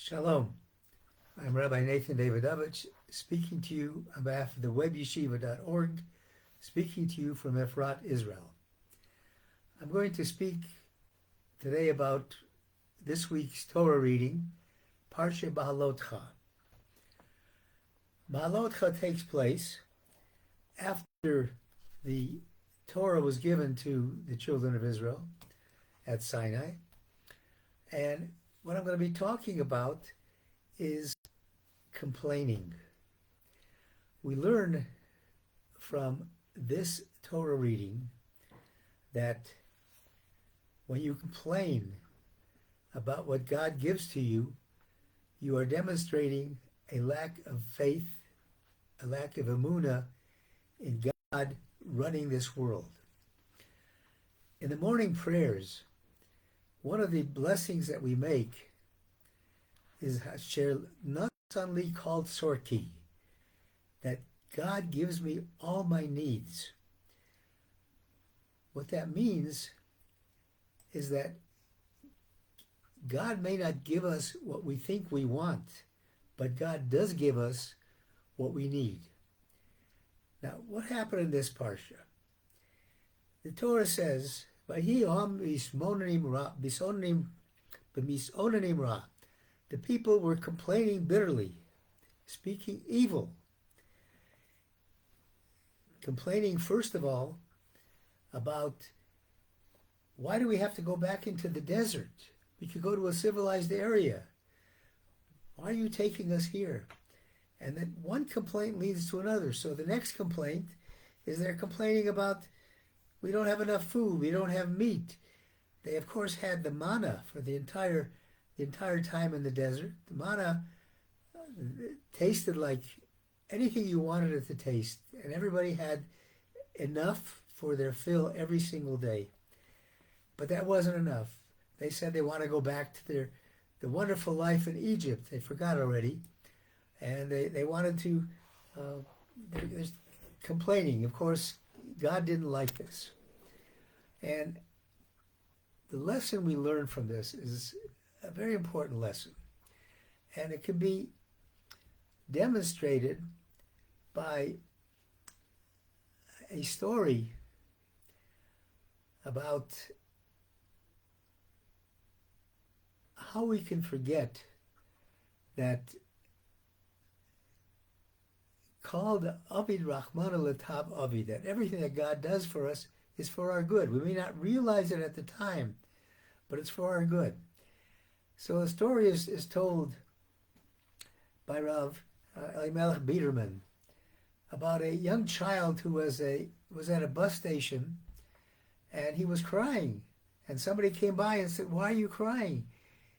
Shalom. I'm Rabbi Nathan Davidovich, speaking to you on behalf of the webyeshiva.org, speaking to you from Efrat, Israel. I'm going to speak today about this week's Torah reading, Parsha Behalotcha. Behalotcha takes place after the Torah was given to the children of Israel at Sinai, and what I'm going to be talking about is complaining. We learn from this Torah reading that when you complain about what God gives to you, you are demonstrating a lack of faith, a lack of Emunah in God running this world. In the morning prayers, one of the blessings that we make is Hasher Natzanli called Sorki, that God gives me all my needs. What that means is that God may not give us what we think we want, but God does give us what we need. Now, what happened in this parsha? The Torah says, the people were complaining bitterly, speaking evil. Complaining, first of all, about why do we have to go back into the desert? We could go to a civilized area. Why are you taking us here? And then one complaint leads to another. So the next complaint is they're complaining about we don't have enough food, we don't have meat. They of course had the manna for the entire time in the desert. The manna tasted like anything you wanted it to taste, and everybody had enough for their fill every single day. But that wasn't enough. They said they want to go back to the wonderful life in Egypt. They forgot already, and they wanted to. There's complaining. Of course, God didn't like this. And the lesson we learn from this is a very important lesson. And it can be demonstrated by a story about how we can forget that called Avid Rahman Latab Avid, that everything that God does for us is for our good. We may not realize it at the time, but it's for our good. So the story is told by Rav Elimelech Biederman about a young child who was at a bus station, and he was crying. And somebody came by and said, "Why are you crying?"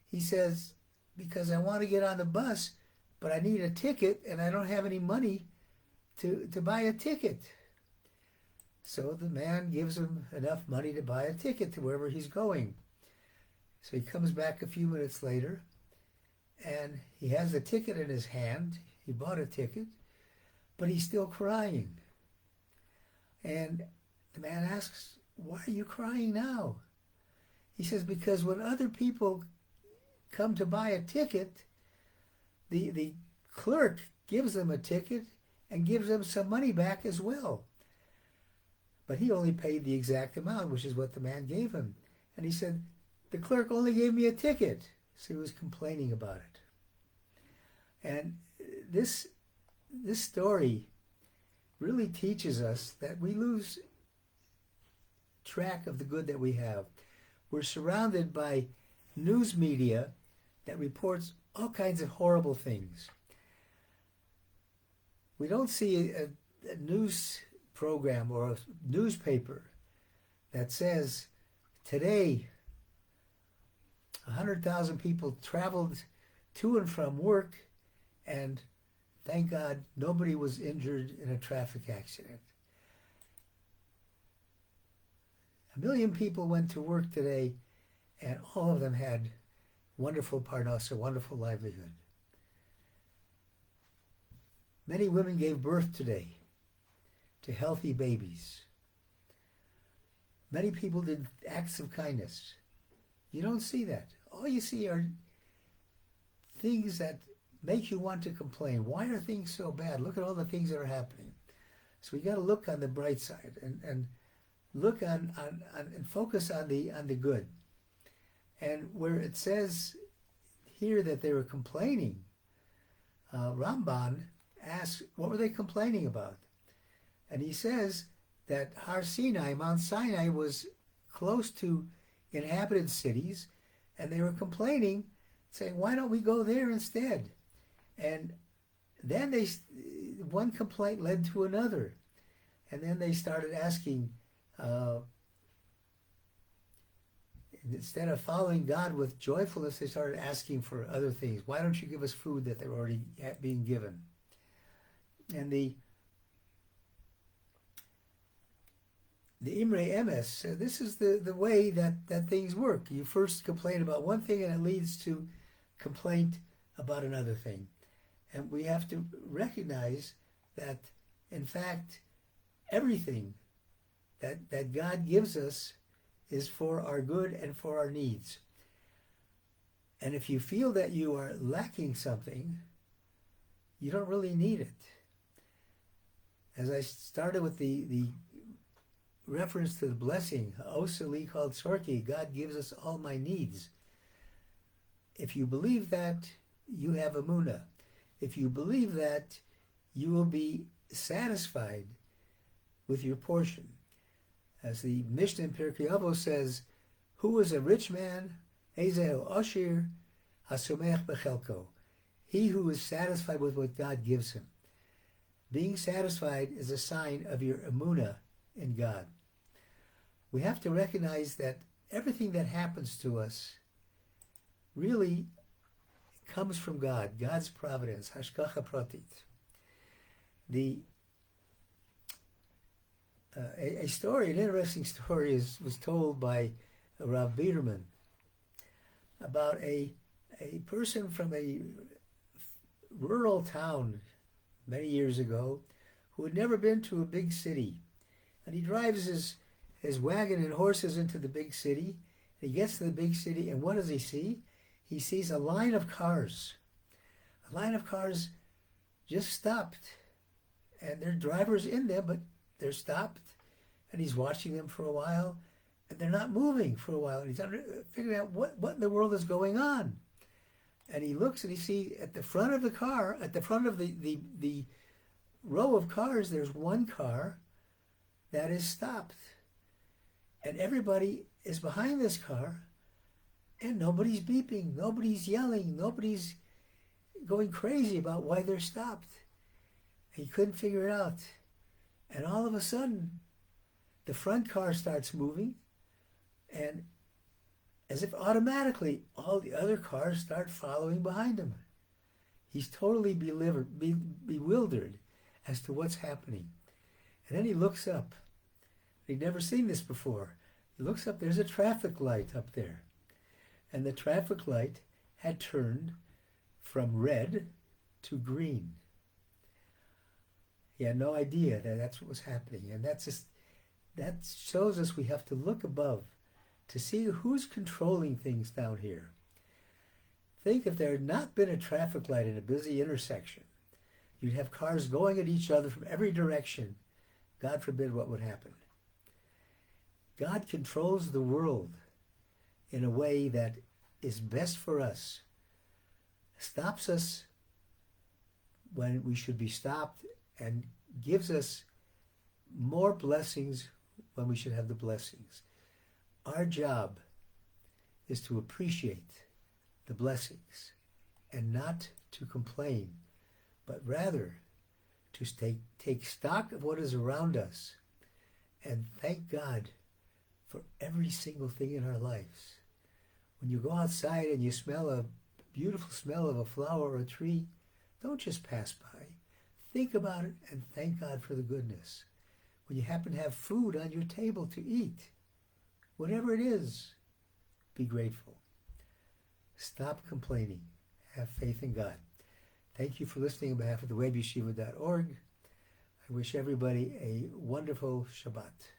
He says, "Because I want to get on the bus, but I need a ticket, and I don't have any money to buy a ticket." So the man gives him enough money to buy a ticket to wherever he's going. So he comes back a few minutes later, and he has the ticket in his hand. He bought a ticket, but he's still crying. And the man asks, "Why are you crying now?" He says, "Because when other people come to buy a ticket, the clerk gives them a ticket and gives them some money back as well. But he only paid the exact amount, which is what the man gave him." And he said, "The clerk only gave me a ticket." So he was complaining about it. And this story really teaches us that we lose track of the good that we have. We're surrounded by news media that reports all kinds of horrible things. We don't see a news program or a newspaper that says, "Today, 100,000 people traveled to and from work, and thank God nobody was injured in a traffic accident. 1,000,000 people went to work today, and all of them had wonderful parnasa, wonderful livelihood. Many women gave birth today to healthy babies. Many people did acts of kindness. You don't see that. All you see are things that make you want to complain. Why are things so bad? Look at all the things that are happening. So we got to look on the bright side and look on and focus on the good. And where it says here that they were complaining, Ramban asks, what were they complaining about? And he says that Har Sinai, Mount Sinai, was close to inhabited cities, and they were complaining, saying, why don't we go there instead? And then one complaint led to another. And then they started asking, instead of following God with joyfulness, they started asking for other things. Why don't you give us food that they're already being given? And the Imre Emes, this is the way that things work. You first complain about one thing and it leads to complaint about another thing. And we have to recognize that, in fact, everything that God gives us is for our good and for our needs. And if you feel that you are lacking something, you don't really need it. As I started with the reference to the blessing, Osali called Sorki, God gives us all my needs. If you believe that, you have Emunah. If you believe that, you will be satisfied with your portion. As the Mishnah in Pirkei Avos says, who is a rich man? Ezehu Oshir Hasomech Bechelko. He who is satisfied with what God gives him. Being satisfied is a sign of your Emunah in God. We have to recognize that everything that happens to us really comes from God, God's providence, Hashgacha Pratit. A story, an interesting story, was told by Rav Biederman about a person from a rural town many years ago who had never been to a big city. And he drives his wagon and horses into the big city. And he gets to the big city, and what does he see? He sees a line of cars. A line of cars just stopped. And there are drivers in them, but they're stopped. And he's watching them for a while, and they're not moving for a while. And he's figuring out what in the world is going on. And he looks and he sees at the front of the car, at the front of the row of cars, there's one car that is stopped. And everybody is behind this car, and nobody's beeping, nobody's yelling, nobody's going crazy about why they're stopped. He couldn't figure it out. And all of a sudden, the front car starts moving, and as if automatically, all the other cars start following behind him. He's totally bewildered as to what's happening. And then he looks up. He'd never seen this before. He looks up, there's a traffic light up there. And the traffic light had turned from red to green. He had no idea that that's what was happening. And that shows us we have to look above to see who's controlling things down here. Think if there had not been a traffic light in a busy intersection, you'd have cars going at each other from every direction. God forbid what would happen. God controls the world in a way that is best for us, stops us when we should be stopped, and gives us more blessings when we should have the blessings. Our job is to appreciate the blessings and not to complain, but rather to take stock of what is around us and thank God for every single thing in our lives. When you go outside and you smell a beautiful smell of a flower or a tree, don't just pass by. Think about it and thank God for the goodness. When you happen to have food on your table to eat, whatever it is, be grateful. Stop complaining. Have faith in God. Thank you for listening on behalf of the webyeshiva.org. I wish everybody a wonderful Shabbat.